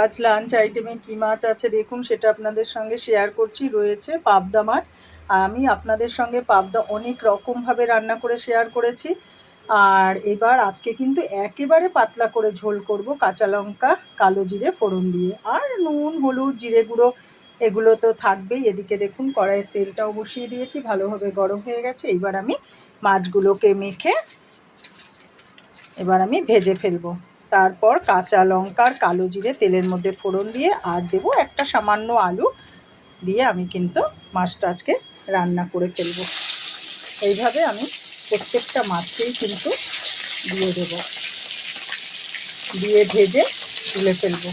আজ লাঞ্চ আইটেমে কী মাছ আছে দেখুন, সেটা আপনাদের সঙ্গে শেয়ার করছি। রয়েছে পাবদা মাছ। আমি আপনাদের সঙ্গে পাবদা অনেক রকমভাবে রান্না করে শেয়ার করেছি। আর এবার আজকে কিন্তু একেবারে পাতলা করে ঝোল করব, কাঁচা লঙ্কা কালো জিরে ফোড়ন দিয়ে। আর নুন হলুদ জিরে গুঁড়ো এগুলো তো থাকবেই। এদিকে দেখুন কড়াইয়ের তেলটাও বসিয়ে দিয়েছি, ভালোভাবে গরম হয়ে গেছে। এবার আমি মাছগুলোকে মেখে এবার আমি ভেজে ফেলবো। তারপর কাঁচা লঙ্কার কালো জিরে তেলের মধ্যে ফোড়ন দিয়ে আর দেবো একটা সামান্য আলু দিয়ে আমি কিন্তু মাছটা আজকে রান্না করে ফেলবো। এইভাবে আমি প্রত্যেকটা মাছকেই কিন্তু দিয়ে দেব, দিয়ে ভেজে তুলে ফেলবো।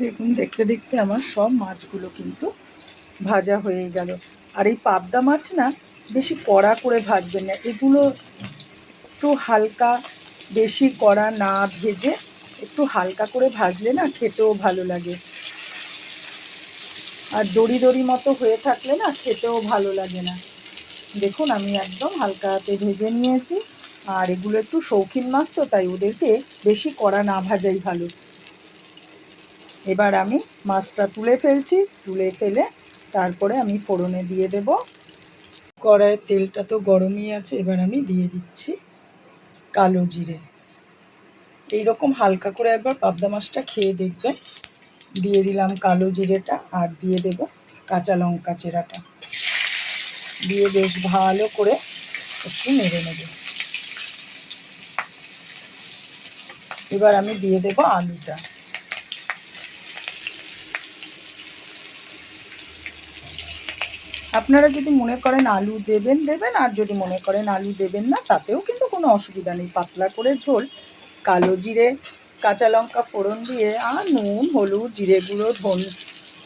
দেখুন দেখতে দেখতে আমার সব মাছগুলো কিন্তু ভাজা হয়ে গেল। আর এই পাবদা মাছ না বেশি কড়া করে ভাজবেন না, এগুলো একটু হালকা, বেশি কড়া না ভেজে একটু হালকা করে ভাজলে না খেতেও ভালো লাগে। আর দড়ি দড়ি মতো হয়ে থাকলে না খেতেও ভালো লাগে না। দেখুন আমি একদম হালকা হাতে ভেজে নিয়েছি। আর এগুলো একটু শৌখিন মাছ তো, তাই ওদেরকে বেশি কড়া না ভাজাই ভালো। এবার আমি মাছটা তুলে ফেলছি, তুলে ফেলে তারপরে আমি ফোড়নে দিয়ে দেব। কড়াইয়ের তেলটা তো গরমই আছে, এবার আমি দিয়ে দিচ্ছি কালো জিরে। এইরকম হালকা করে একবার পাবদা মাছটা খেয়ে দেখবেন। দিয়ে দিলাম কালো জিরেটা আর দিয়ে দেব কাঁচা লঙ্কা চেরাটা, দিয়ে বেশ ভালো করে একটু নেড়ে নেব। এবার আমি দিয়ে দেব আলুটা। আপনারা যদি মনে করেন আলু দেবেন দেবেন, আর যদি মনে করেন আলু দেবেন না তাতেও কিন্তু কোনো অসুবিধা নেই। পাতলা করে ঝোল, কালো জিরে কাঁচা লঙ্কা ফোড়ন দিয়ে আর নুন হলুদ জিরে গুঁড়ো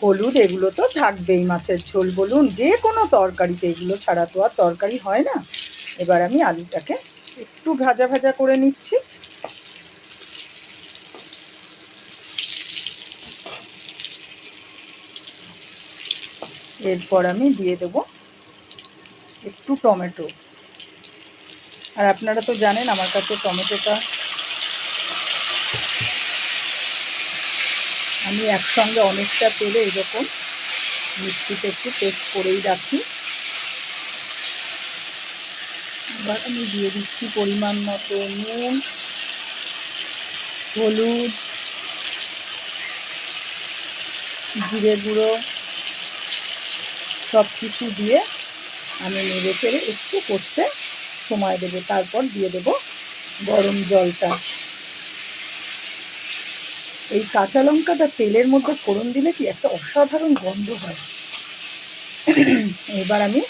হলুদ এগুলো তো থাকবেই। মাছের ঝোল বলুন যে কোনো তরকারিতে এগুলো ছাড়া তো আর তরকারি হয় না। এবার আমি আলুটাকে একটু ভাজা ভাজা করে নিচ্ছি। এরপর আমি দিয়ে দেব একটু টমেটো। আর আপনারা তো জানেন আমার কাছে টমেটোটা আমি একসঙ্গে অনেকটা তেলে এরকম মিষ্টিতে একটু পেস্ট করেই রাখি। এবার আমি দিয়ে দিচ্ছি পরিমাণ মতো নুন হলুদ জিরে গুঁড়ো সব কিছু দিয়ে আমি নেড়ে চেড়ে একটু কষতে সময় দেবো। তারপর দিয়ে দেব গরম জলটা। এই কাঁচা লঙ্কাটা তেলের মধ্যে ফোড়ন দিলে কি একটা অসাধারণ গন্ধ হয়। এবার আমি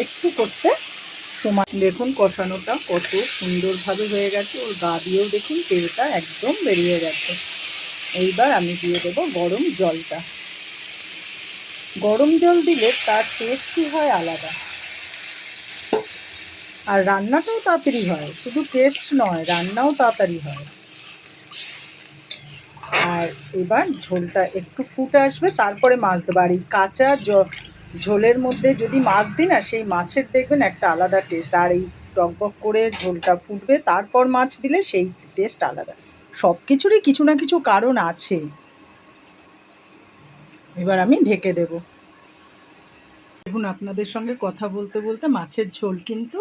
একটু কষতে সময়, দেখুন কষানোটা কত সুন্দরভাবে হয়ে গেছে। ওর গা দিয়েও দেখুন তেলটা একদম বেরিয়ে গেছে। এইবার আমি দিয়ে দেব গরম জলটা। গরম জল দিলে তার টেস্টই হয় আলাদা, আর রান্নাটাও তাড়াতাড়ি হয়। শুধু টেস্ট নয়, রান্নাও তাড়াতাড়ি হয়। আর এবার ঝোলটা একটু ফুটে আসবে, তারপরে মাছ দেবো। আর এই কাঁচা ঝোলের মধ্যে যদি মাছ দিই না, সেই মাছের দেখবেন একটা আলাদা টেস্ট। আর এই টকবক করে ঝোলটা ফুটবে, তারপর মাছ দিলে সেই টেস্ট আলাদা। সব কিছুরই কিছু না কিছু কারণ আছে। এবার আমি ঢেকে দেব। দেখুন আপনাদের সঙ্গে কথা বলতে বলতে মাছের ঝোল কিন্তু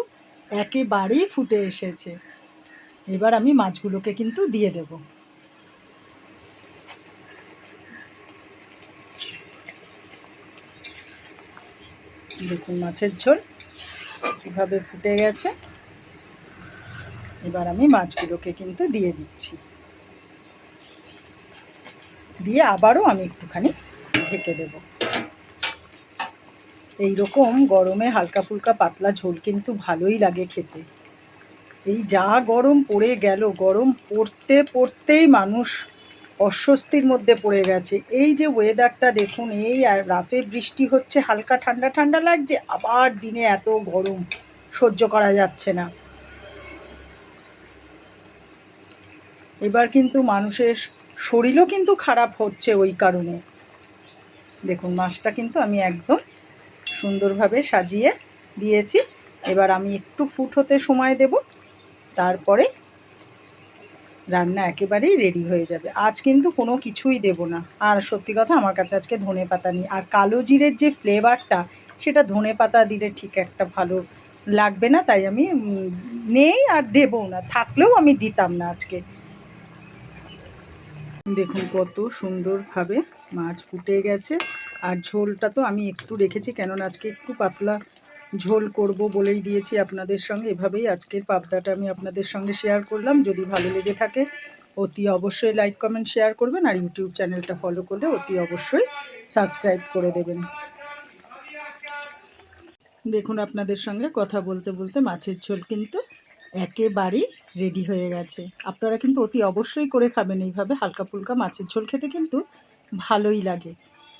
একেবারেই ফুটে এসেছে। এবার আমি মাছগুলোকে কিন্তু দিয়ে দেব। দেখুন মাছের ঝোল কীভাবে ফুটে গেছে। এবার আমি মাছগুলোকে কিন্তু দিয়ে দিচ্ছি, দিয়ে আবারও আমি একটুখানি ঢেকে দেব। এই রকম গরমে হালকা ফুলকা পাতলা ঝোল কিন্তু ভালোই লাগে খেতে। এই যা গরম পড়ে গেল, গরম পড়তে পড়তেই মানুষ অস্বস্তির মধ্যে পড়ে গেছে। এই যে ওয়েদারটা দেখুন, এই আর রাতে বৃষ্টি হচ্ছে, হালকা ঠান্ডা ঠান্ডা লাগছে, আবার দিনে এত গরম সহ্য করা যাচ্ছে না। এবার কিন্তু মানুষের শরীরও কিন্তু খারাপ হচ্ছে ওই কারণে। দেখুন মাছটা কিন্তু আমি একদম সুন্দরভাবে সাজিয়ে দিয়েছি। এবার আমি একটু ফুট হতে সময় দেব, তারপরে রান্না একেবারেই রেডি হয়ে যাবে। আজ কিন্তু কোনো কিছুই দেব না। আর সত্যি কথা, আমার কাছে আজকে ধনেপাতা নেই। আর কালো জিরের যে ফ্লেভারটা, সেটা ধনেপাতা দিলে ঠিক একটা ভালো লাগবে না, তাই আমি নেই আর দেবও না। থাকলেও আমি দিতাম না আজকে। দেখুন কত সুন্দরভাবে মাছ ফুটে গেছে। আর ঝোলটা তো আমি একটু রেখেছি, কেননা আজকে একটু পাতলা ঝোল করব বলেই দিয়েছি আপনাদের সঙ্গে। এভাবেই আজকের পাবদাটা আমি আপনাদের সঙ্গে শেয়ার করলাম। যদি ভালো লেগে থাকে অতি অবশ্যই লাইক কমেন্ট শেয়ার করবেন, আর ইউটিউব চ্যানেলটা ফলো করলে অতি অবশ্যই সাবস্ক্রাইব করে দেবেন। দেখুন আপনাদের সঙ্গে কথা বলতে বলতে মাছের ঝোল কিন্তু একেবারেই রেডি হয়ে গেছে। আপনারা কিন্তু অতি অবশ্যই করে খাবেন এইভাবে। হালকা ফুলকা মাছের ঝোল খেতে কিন্তু ভালোই লাগে।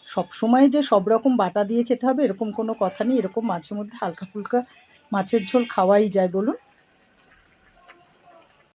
সব সময় যে সব রকম বাটা দিয়ে খেতে হবে এরকম কোনো কথা নেই। এরকম মাঝে মধ্যে হালকা ফুলকা মাছের ঝোল খাওয়াই যায়, বলুন।